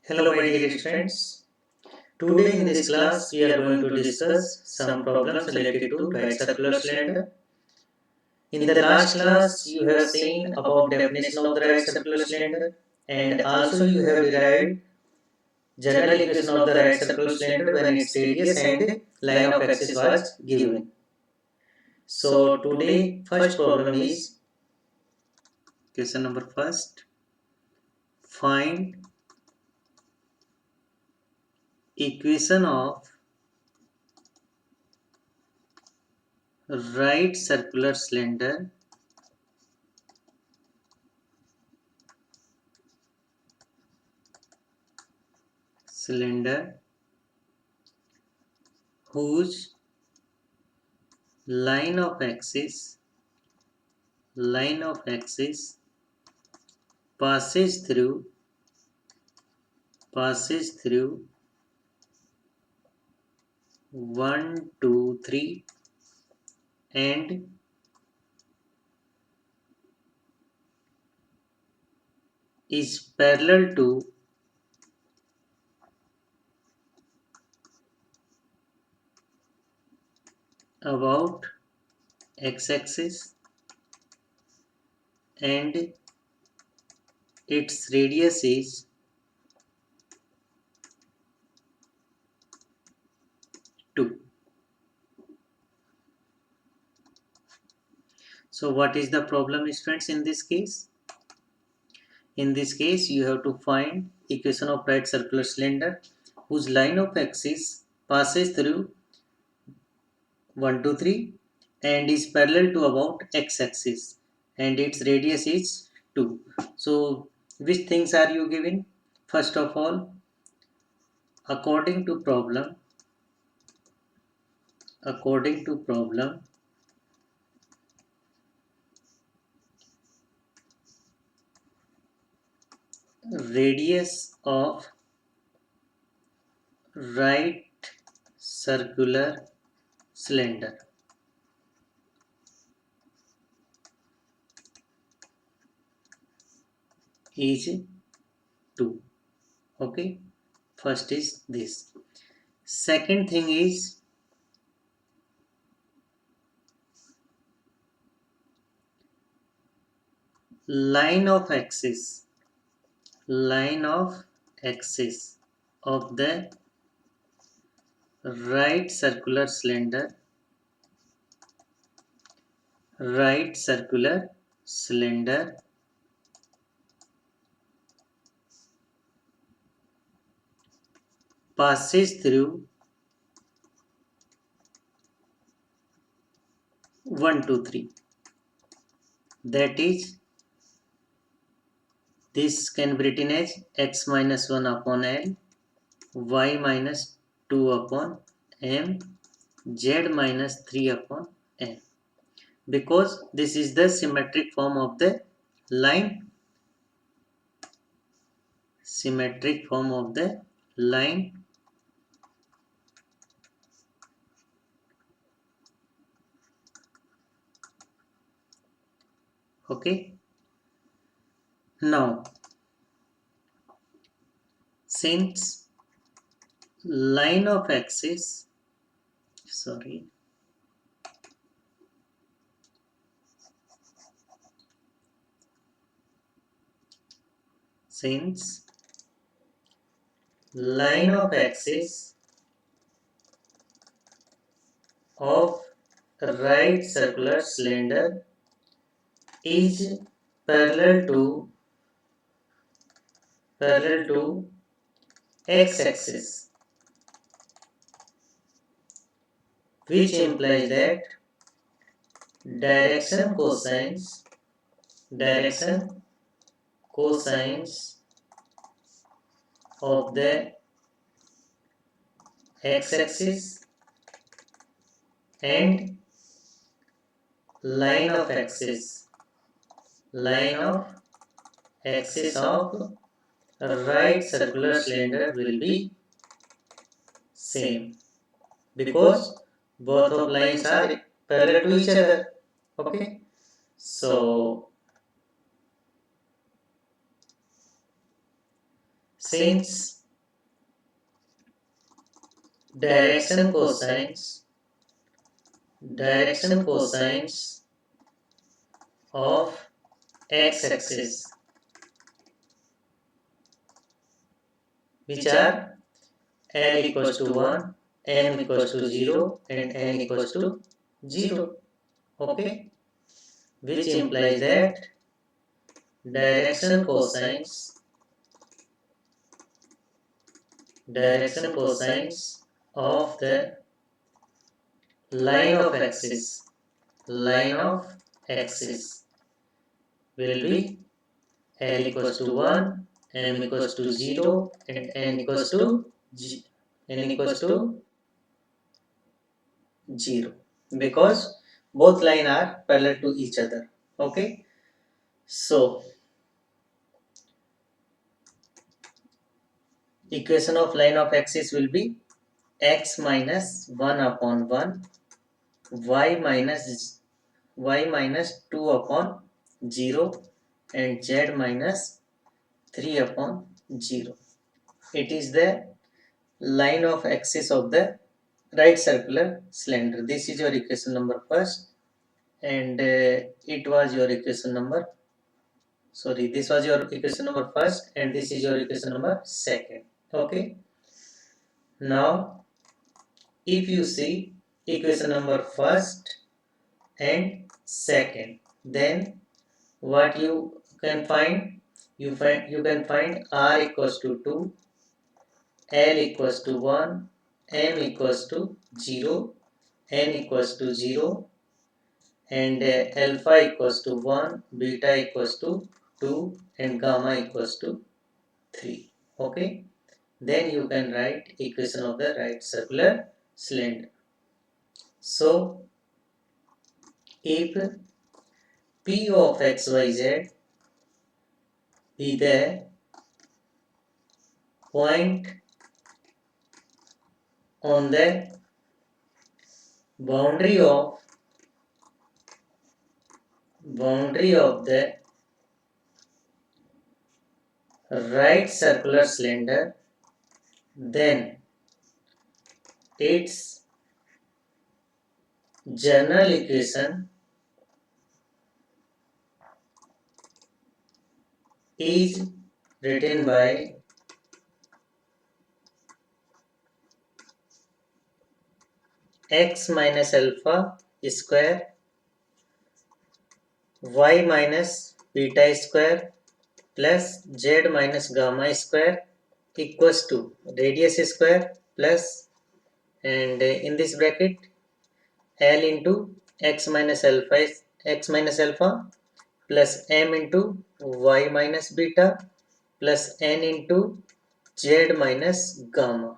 Hello my dear friends. Today in this class we are going to discuss some problems related to right circular cylinder. In the last class you have seen about definition of the right circular cylinder and also you have derived general equation of the right circular cylinder when its radius and line of axis was given. So today first problem is question number first. Find equation of right circular cylinder whose line of axis passes through 1 2 3 and is parallel to about x-axis and its radius is 2. So what is the problem, students? In this case you have to find equation of right circular cylinder whose line of axis passes through 1 2 3 and is parallel to about x-axis and its radius is 2. So which things are you given? First of all, according to problem radius of right circular cylinder is 2. Okay, first is this. Second thing is line of axis of the right circular cylinder passes through 1 2 3. That is, this can be written as x minus 1 upon L, y minus 2 upon m, z minus 3 upon n, because this is the symmetric form of the line. Okay, now since line of axis since line of axis of right circular cylinder is parallel to x-axis, which implies that direction cosines of the x-axis and line of axis of right circular cylinder will be same, because both of lines are parallel to each other. Okay, so since direction cosines of x-axis, which are L equals to 1, M equals to 0 and N equals to 0. Okay, which implies that direction cosines of the line of axis will be L equals to 1, M equals to 0 and N equals to 0, because both lines are parallel to each other. Okay, so equation of line of axis will be x minus 1 upon 1, y minus 2 upon 0 and z minus 3 upon 0. It is the line of axis of the right circular cylinder. This is your equation number first, and it was your equation number, sorry, this was your equation number first and this is your equation number second. Okay, now if you see equation number first and second, then what you can find, you can find r equals to 2, L equals to 1, M equals to 0, N equals to 0 and alpha equals to 1, beta equals to 2 and gamma equals to 3. Okay, then you can write equation of the right circular cylinder. So if P of xyz be the point on the boundary of the right circular cylinder, then its general equation is written by x minus alpha square, y minus beta square plus z minus gamma square equals to radius square plus, and in this bracket L into x minus alpha plus m into y minus beta plus n into z minus gamma,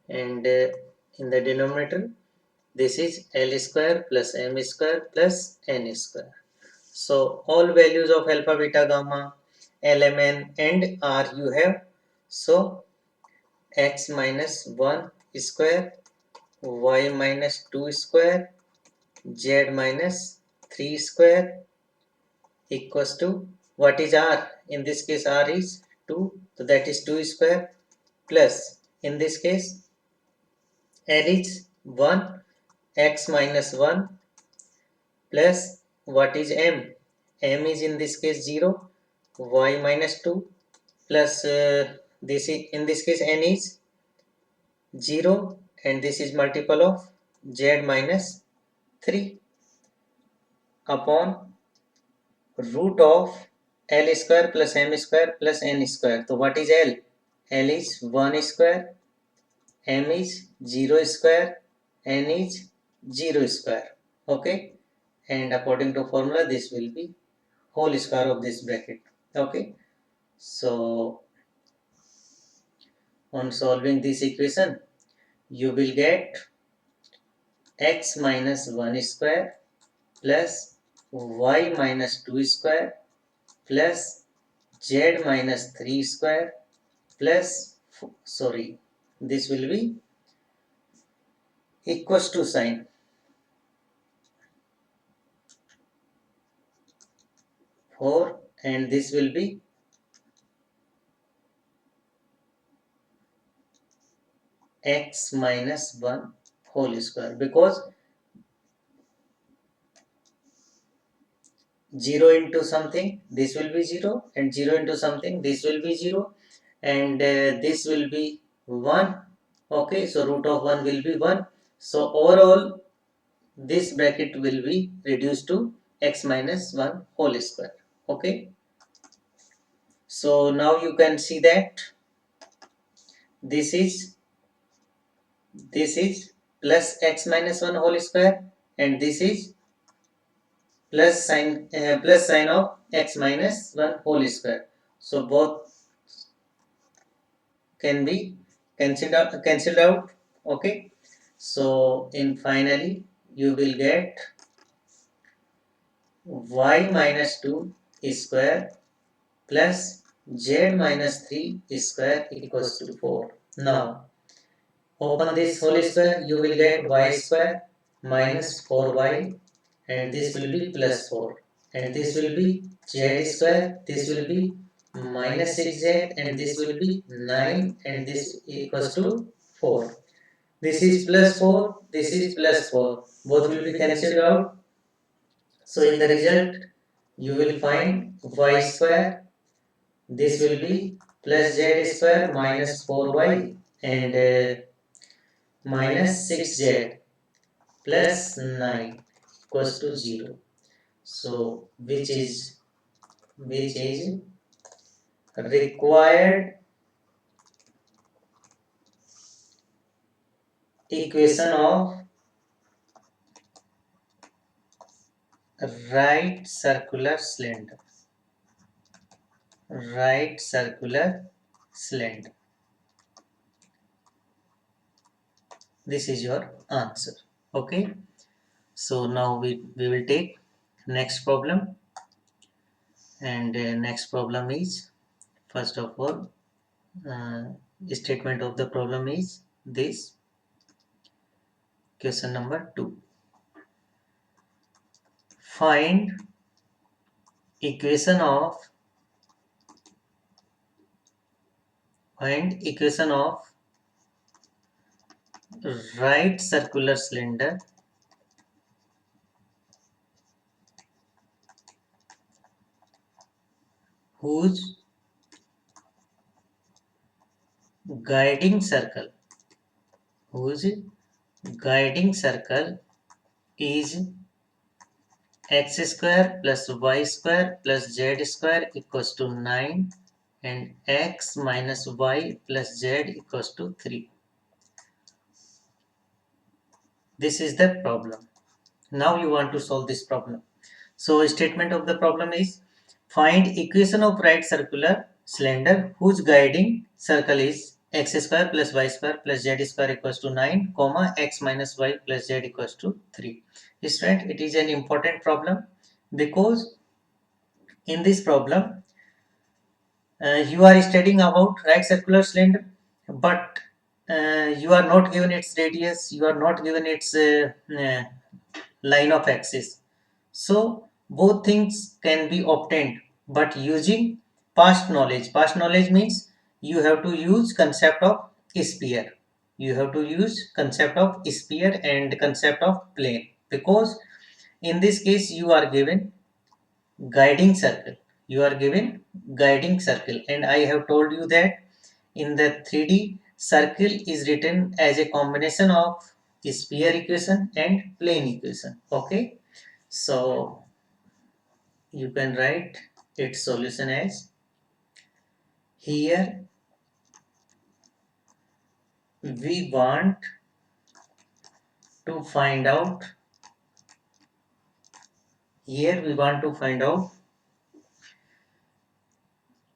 and in the denominator this is L square plus m square plus n square. So all values of alpha, beta, gamma, lmn and r you have. So x minus 1 square, y minus 2 square, z minus 3 square equals to, what is r? In this case r is 2, so that is 2 square plus, in this case L is 1, x minus 1 plus, what is m? M is in this case 0, y minus 2 plus this is, in this case n is 0 and this is multiple of z minus 3 upon root of L square plus m square plus n square. So what is L? L is 1 square, m is 0 square, n is 0 square. Okay, and according to formula this will be whole square of this bracket. Okay, so on solving this equation you will get x minus 1 square plus y minus 2 square plus z minus 3 square plus, sorry, this will be equals to sign 4, and this will be x minus 1 whole square, because 0 into something this will be 0, and 0 into something this will be 0, and this will be 1. Okay, so root of 1 will be 1. So overall this bracket will be reduced to x minus 1 whole square. Okay, so now you can see that this is plus x minus 1 whole square, and this is plus sign of x minus 1 whole square. So both can be cancelled out. Okay, so in finally you will get y minus 2 square plus z minus 3 square equals to 4. Now open this whole square, you will get y square minus 4y, and this will be plus 4, and this will be z square, this will be minus 6z, and this will be 9, and this equals to 4. This is plus 4, this is plus 4, both will be cancelled out. So in the result you will find y square, this will be plus z square minus 4y, and minus 6z plus 9 equals to 0. So which is required equation of right circular cylinder. Right circular cylinder. This is your answer. Okay, so now we will take next problem, and next problem is, first of all, statement of the problem is this. Question number 2. Find equation of right circular cylinder whose guiding circle is x square plus y square plus z square equals to 9, and x minus y plus z equals to 3. This is the problem. Now you want to solve this problem. So statement of the problem is, find equation of right circular cylinder whose guiding circle is x square plus y square plus z square equals to 9, comma x minus y plus z equals to 3. Student, it is an important problem, because in this problem you are studying about right circular cylinder, but you are not given its radius, you are not given its line of axis. So both things can be obtained, but using past knowledge. Past knowledge means you have to use concept of sphere. You have to use concept of sphere and concept of plane, because in this case you are given guiding circle. You are given guiding circle, and I have told you that in the 3D, circle is written as a combination of sphere equation and plane equation. Okay, so you can write its solution as, here we want to find out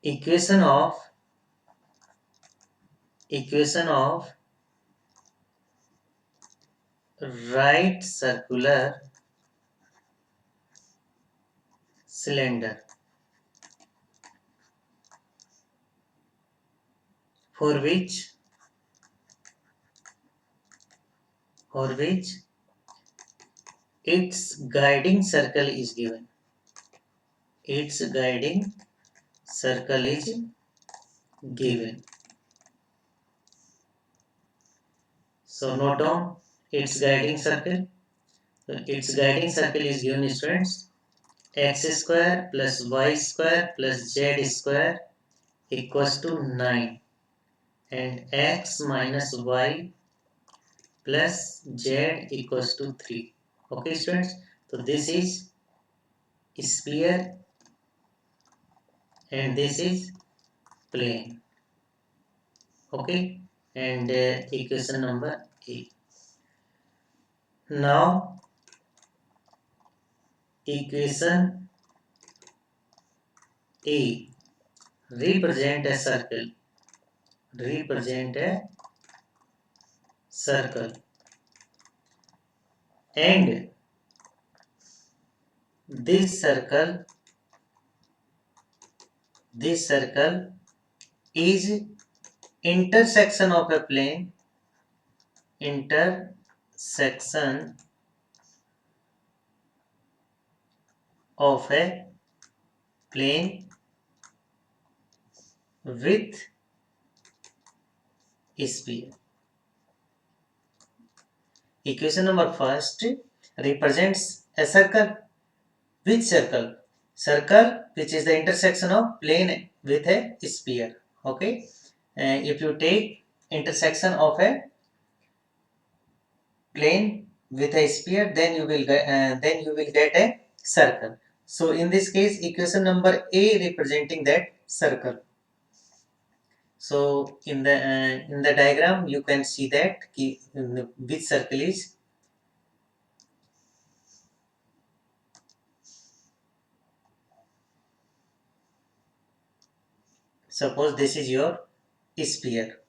equation of right circular cylinder for which its guiding circle is given. its guiding circle is given. So note down its guiding circle. Its guiding circle is given, students. X square plus y square plus z square equals to 9, and x minus y plus z equals to 3. Okay, students. So this is sphere and this is plane. Okay, and equation number A. Now equation A represent a circle. Represent a circle, and this circle is intersection of a plane. Intersection of a plane with sphere. Equation number first represents a circle. Which circle? Circle which is the intersection of plane with a sphere. Okay. If you take intersection of a plane with a sphere, then you will get a circle. So in this case, equation number A representing that circle. So in the diagram, you can see that which circle is. Suppose this is your sphere.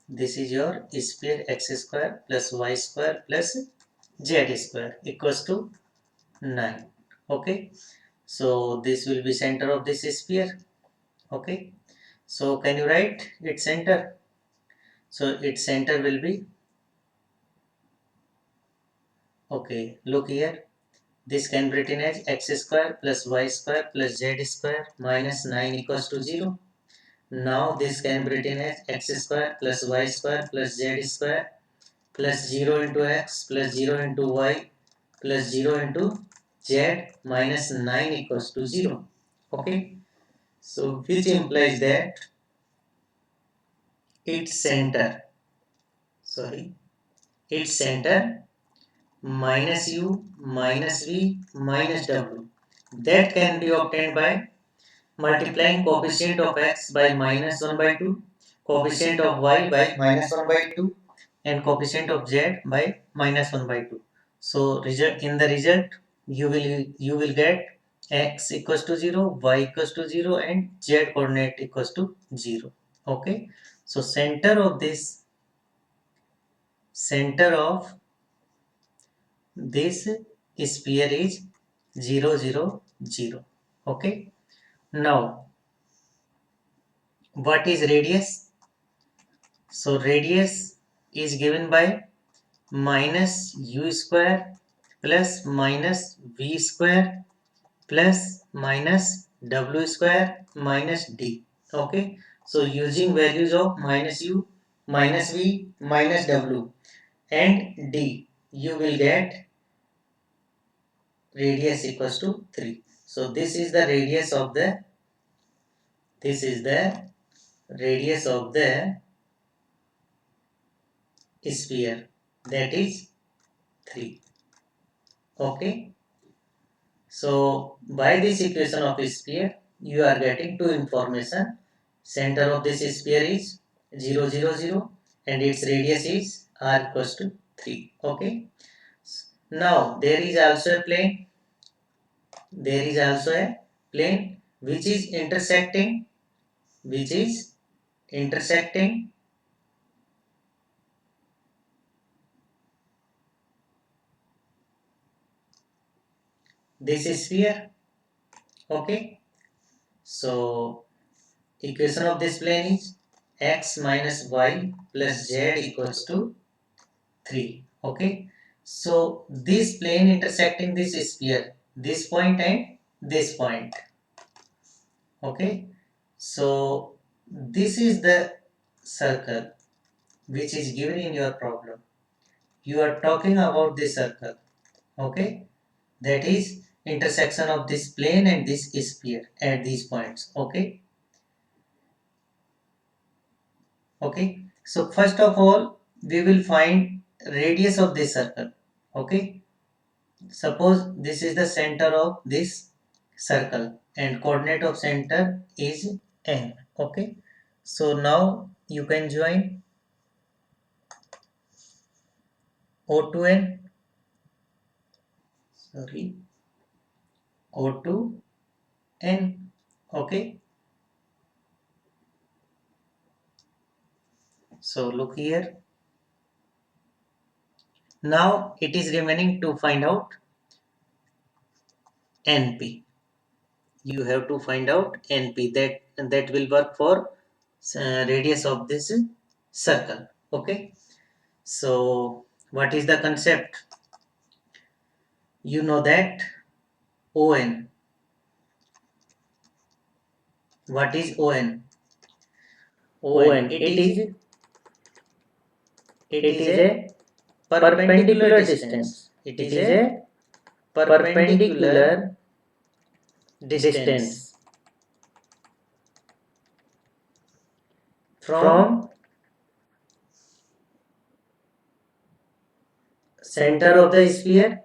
This is your sphere, x square plus y square plus z square equals to 9. Okay. So this will be center of this sphere. Okay. So can you write its center? So its center will be, okay, look here. This can be written as x square plus y square plus z square minus 9 equals to 0. Now this can be written as x square plus y square plus z square plus 0 into x plus 0 into y plus 0 into z minus 9 equals to 0. Okay. So which implies that its center, its center minus u minus v minus w, that can be obtained by multiplying coefficient of x by minus 1 by 2, coefficient of y by minus 1 by 2, and coefficient of z by minus 1 by 2. So in the result you will get x equals to 0, y equals to 0, and z coordinate equals to 0. Okay. So center of this sphere is 0 0 0. Okay. Now what is radius? So radius is given by minus u square plus minus v square plus minus w square minus d. Okay. So using values of minus u, minus v, minus w and d, you will get radius equals to 3. So this is the radius of the sphere, that is 3. Okay. So by this equation of sphere, you are getting two information. Center of this sphere is 0 0 0 and its radius is r equals to 3. Okay. Now there is also a plane. There is also a plane which is intersecting this sphere. Okay. So equation of this plane is x minus y plus z equals to 3. Okay. So this plane intersecting this sphere, this point and this point. Okay, so this is the circle which is given in your problem. You are talking about this circle. Okay, that is intersection of this plane and this sphere at these points. Okay. Okay, so first of all we will find radius of this circle. Okay, suppose this is the center of this circle and coordinate of center is n. Okay, so now you can join O to n, sorry, O to n. Okay, so look here. Now it is remaining to find out NP. You have to find out NP, that will work for radius of this circle. Okay, so what is the concept? You know that ON. What is ON? ON, it is a perpendicular distance. It is a perpendicular distance from center of the sphere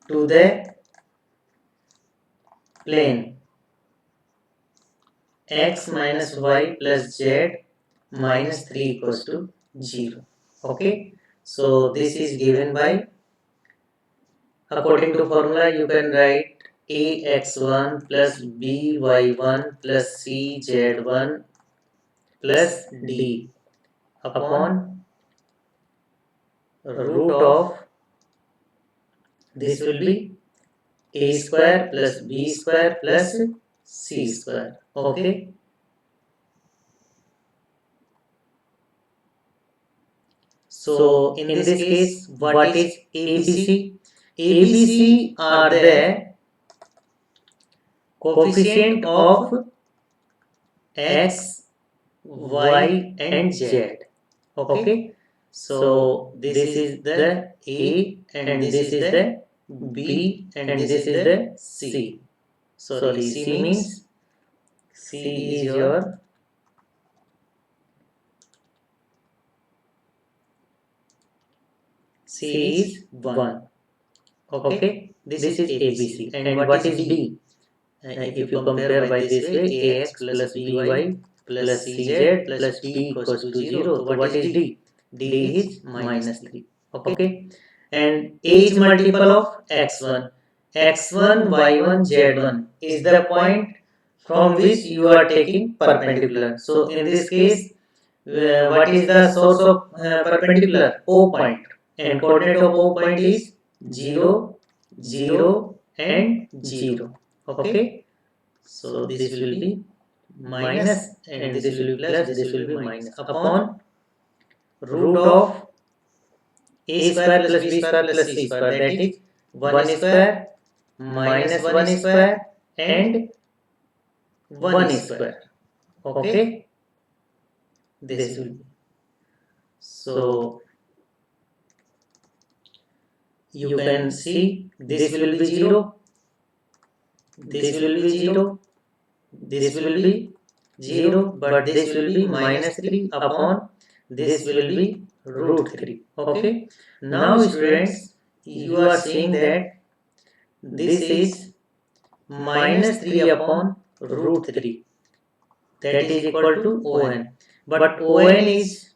to the plane x minus y plus z minus 3 equals to 0. Okay, so this is given by, according to formula you can write ax1 plus by1 plus cz1 plus d upon root of, this will be a square plus b square plus c square. Okay, so in this case what is ABC? ABC are the coefficient of x, y and z. Okay, so this is the A and this is the B and this is the C. Sorry, C means, C is your C is 1. Okay, this is ABC. And what is B? If you compare by this way, ax plus by plus cz plus d equals to 0. So what is d? D is minus 3. Okay, and a is multiple of x1. x1, y1, z1 is the point from which you are taking perpendicular. So in this case, what is the source of perpendicular? O point, and coordinate of O point is 0, 0 and 0. Okay, so this will be minus and this will be plus, this will be minus upon root of a square plus b square plus c square, that is 1 square minus 1 square and 1 square. Okay, this will be, so you can see this will be 0, this will be 0, this will be 0, but this will be minus 3 upon this will be root 3. Okay, now students, you are seeing that this is minus 3 upon root 3, that is equal to ON, but ON is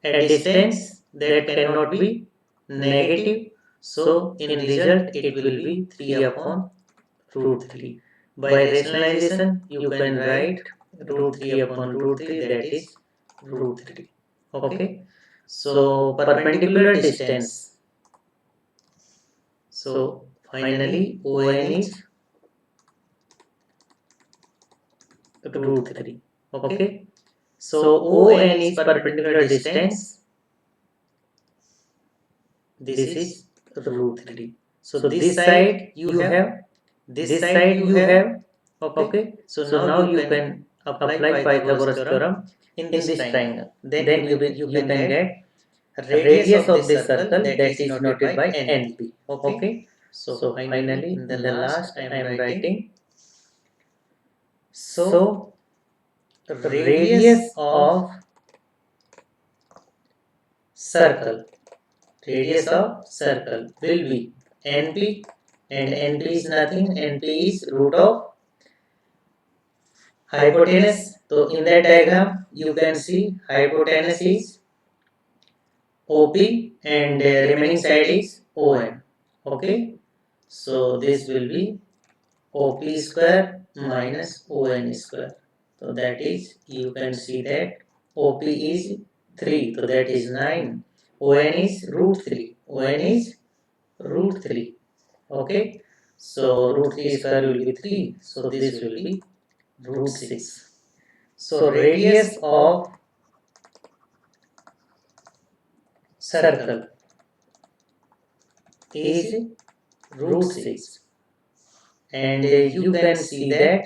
a distance that cannot be negative, so in result it will be 3 upon root 3. By rationalization you can write root 3 upon root 3, that is root 3. Okay, so perpendicular distance, so finally ON is root 3. Okay, so ON is perpendicular distance, this is root 3. So this side you have, this side you have. Okay. So now you can apply Pythagoras theorem in this triangle. Then you can get radius of this circle that is denoted by NP. Okay. So finally in the last I am writing, so radius of circle, radius of circle will be NP, and NP is nothing, NP is root of hypotenuse. So in that diagram you can see hypotenuse is OP and remaining side is ON. Okay. So this will be OP square minus ON square. So that is, you can see that OP is 3. So that is 9. ON is root 3. ON is root 3. Okay. So root 3 square will be 3. So this will be root 6. So radius of circle is root 6. And you can see that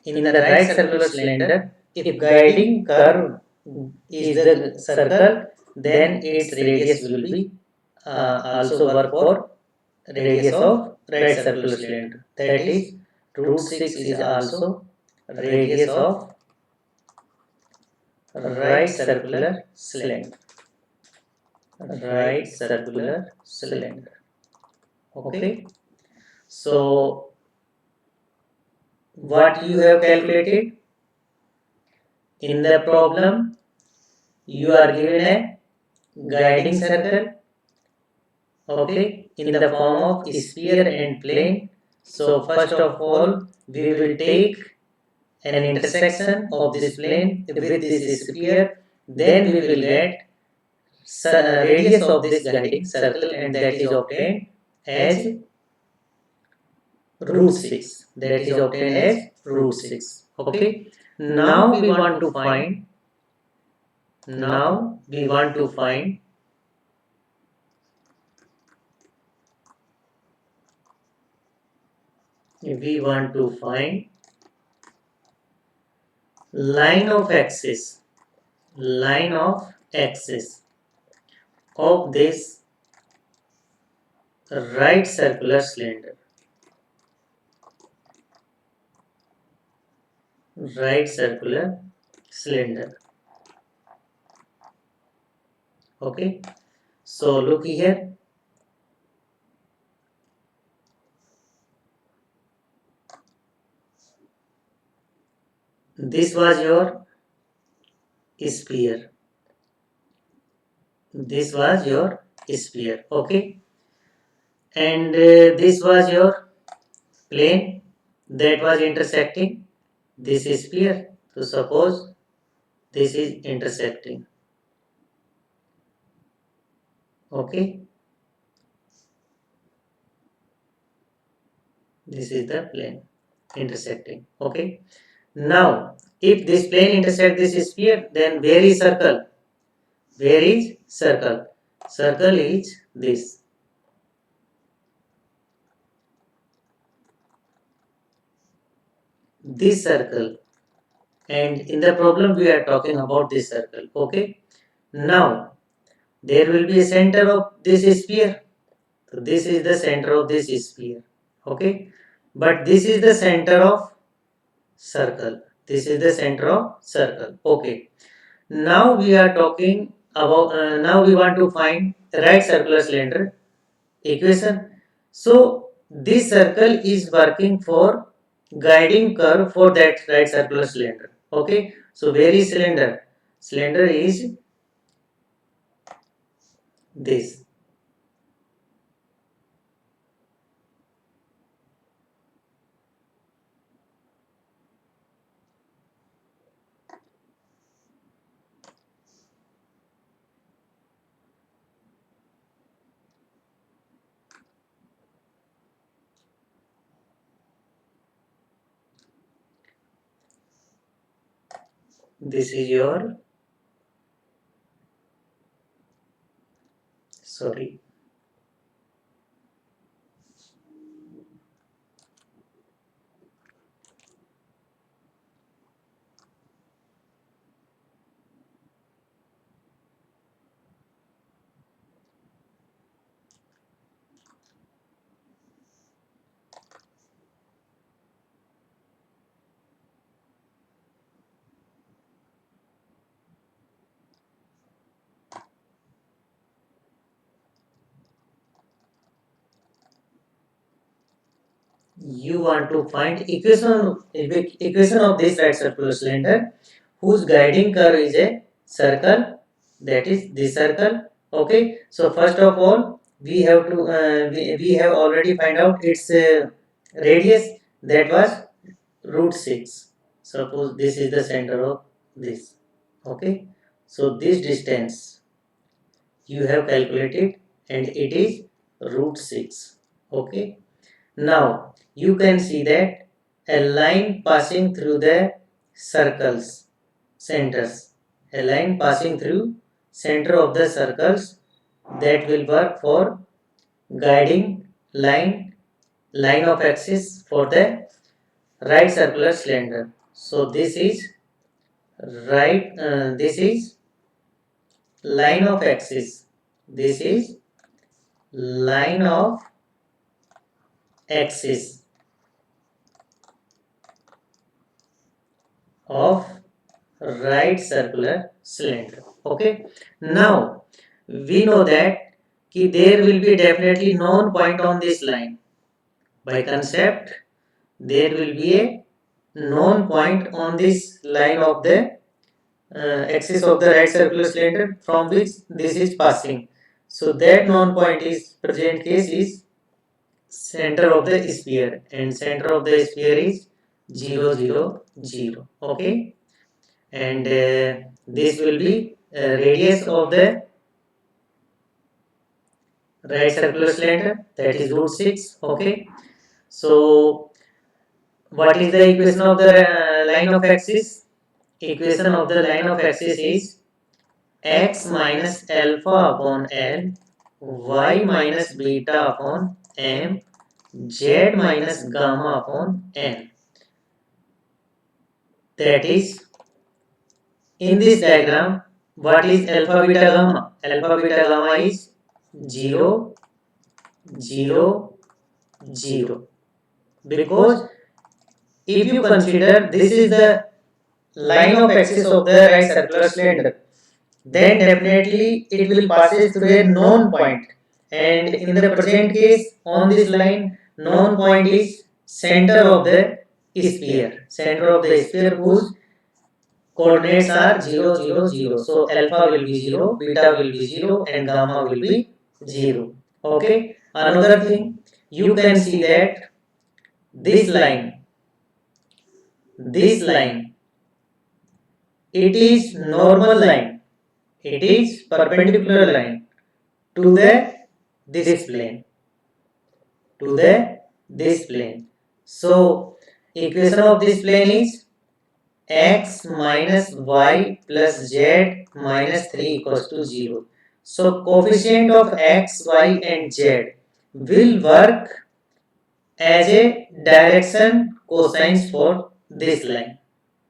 in the right circular cylinder, if guiding curve is the circle, then its radius will be also work for radius of right circular cylinder. That is, root 6 is also radius of right circular cylinder. Right circular cylinder. Okay. So what you have calculated in the problem, you are given a guiding circle, okay, in the form of sphere and plane. So first of all we will take an intersection of this plane with this sphere, then we will get radius of this guiding circle, and that is obtained as root 6. That is obtained as root 6. Okay. Now we want to find, we want to find line of axis of this right circular cylinder. Right circular cylinder. Okay. So look here. This was your sphere. This was your sphere. Okay. And this was your plane that was intersecting this sphere. So suppose this is intersecting. Okay. This is the plane intersecting. Okay. Now if this plane intersects this sphere, then where is circle? Where is circle? Circle is this. This circle, and in the problem we are talking about this circle. Okay. Now there will be a center of this sphere. So this is the center of this sphere. Okay. But this is the center of circle. This is the center of circle. Okay. Now we are talking about, now we want to find right circular cylinder equation. So this circle is working for guiding curve for that right circular cylinder. Okay. So where is cylinder? Cylinder is this. This is your, sorry, you want to find equation of this right circular cylinder whose guiding curve is a circle, that is this circle. Okay, so first of all we have to we have already find out its radius, that was root 6. Suppose this is the center of this. Okay, so this distance you have calculated and it is root 6. Okay, now you can see that a line passing through the circles centers, a line passing through center of the circles, that will work for guiding line of axis for the right circular cylinder. So this is this is line of axis, this is line of axis of right circular cylinder. Okay, now we know that there will be definitely known point on this line. By concept, there will be a known point on this line of the axis of the right circular cylinder from which this is passing. So that known point is present case is center of the sphere, and center of the sphere is 0 0 0. Okay, and this will be radius of the right circular cylinder, that is root 6. Okay, so what is the equation of the line of axis? Equation of the line of axis is x minus alpha upon L, y minus beta upon m, z minus gamma upon n. That is, in this diagram, what is alpha beta gamma? Alpha beta gamma is 0 0 0, because if you consider this is the line of axis of the right circular cylinder, then definitely it will passes through a known point, and in the present case on this line known point is center of the sphere, center of the sphere whose coordinates are 0 0 0. So alpha will be 0, beta will be 0, and gamma will be 0. Okay, another thing, you can see that this line, it is normal line, it is perpendicular line to the this plane, to the this plane. So equation of this plane is x minus y plus z minus 3 equals to 0. So coefficient of x, y and z will work as a direction cosines for this line,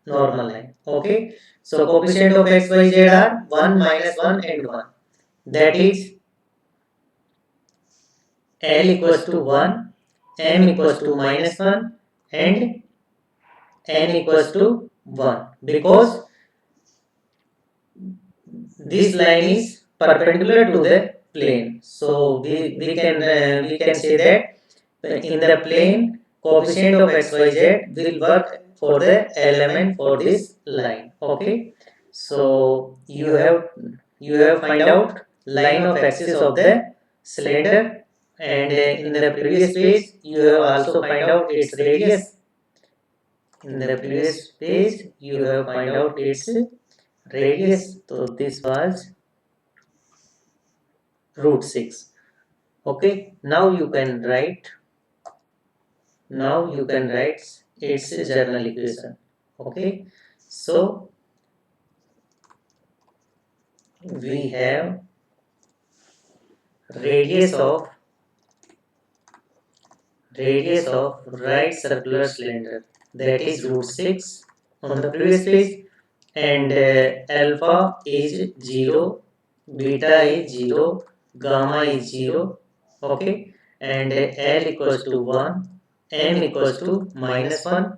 normal line. Okay, so coefficient of x, y, z are 1, minus 1 and 1. That is L equals to 1, m equals to minus 1 and n equals to 1, because this line is perpendicular to the plane. So we can say that in the plane coefficient of xyz will work for the element for this line. Okay, so you have find out line of axis of the cylinder, and in the previous page you have also find out its radius. In the previous page you have find out its radius. So this was root 6. Okay, now you can write its journal equation. Okay, so we have radius of right circular cylinder, that is root 6 on the previous page, and alpha is 0, beta is 0, gamma is 0. Okay, and L equals to 1, m equals to minus 1,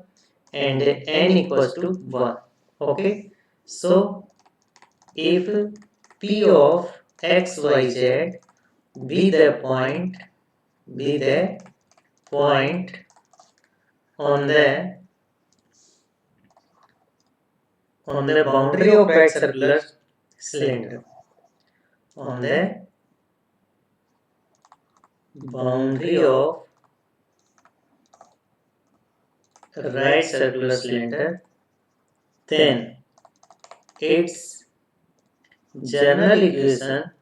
and n equals to 1. Okay, so if p of xyz be the point on the boundary of right circular cylinder. On the boundary of right circular cylinder, then its general equation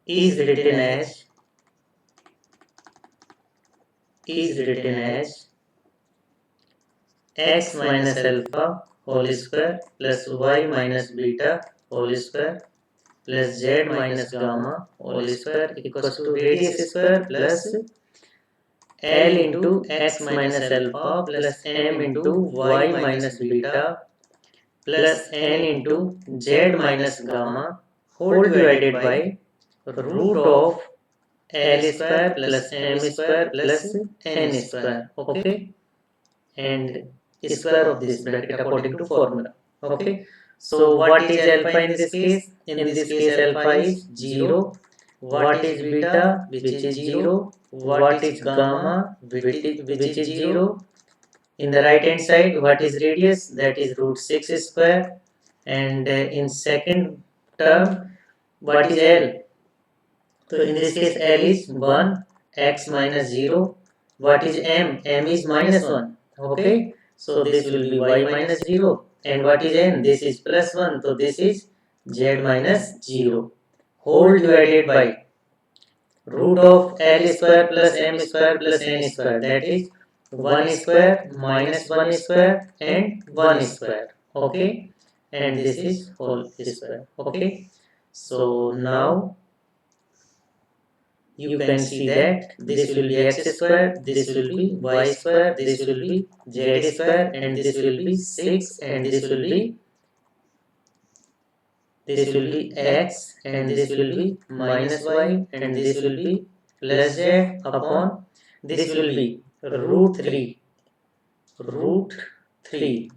is written as x minus alpha whole square plus y minus beta whole square plus z minus gamma whole square equals to radius square plus L into x minus alpha plus m into y minus beta plus n into z minus gamma whole divided by root of L square plus m square plus n square. Okay, and square of this bracket according to formula. Okay, so what is alpha in this case? In this case alpha is 0. What is beta? Which is 0. What is gamma? Which is 0. In the right hand side, what is radius? That is root 6 square. And in second term, what is L? So in this case L is 1, x minus 0. What is m? M is minus 1. Okay, so this will be y minus 0. And what is n? This is plus 1. So this is z minus 0 whole divided by root of L square plus m square plus n square. That is 1 square minus 1 square and 1 square. Okay, and this is whole square. Okay, so now you can see that this will be x square, this will be y square, this will be z square, and this will be 6, and this will be x, and this will be minus y, and this will be plus z upon this will be root 3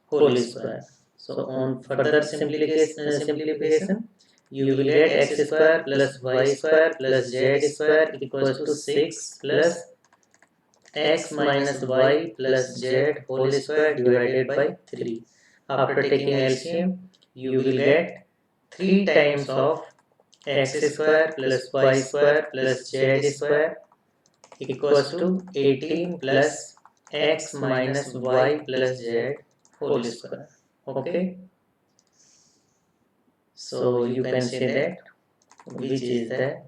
whole square. So on further simplification, you will get x square plus y square plus z square equals to 6 plus x minus y plus z whole square divided by 3. After taking LCM, you will get 3 times of x square plus y square plus z square equals to 18 plus x minus y plus z whole square. Okay, so you can say that which is the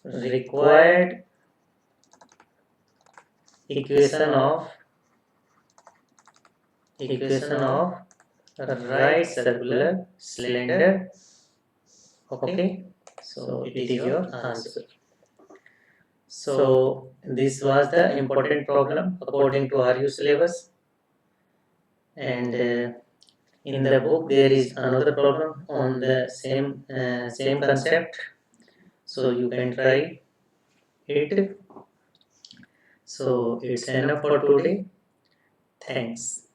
required equation of right circular cylinder. Okay, so it is your answer. So this was the important problem according to RU syllabus, and in the book there is another problem on the same concept, so you can try it. So it's enough for today. Thanks.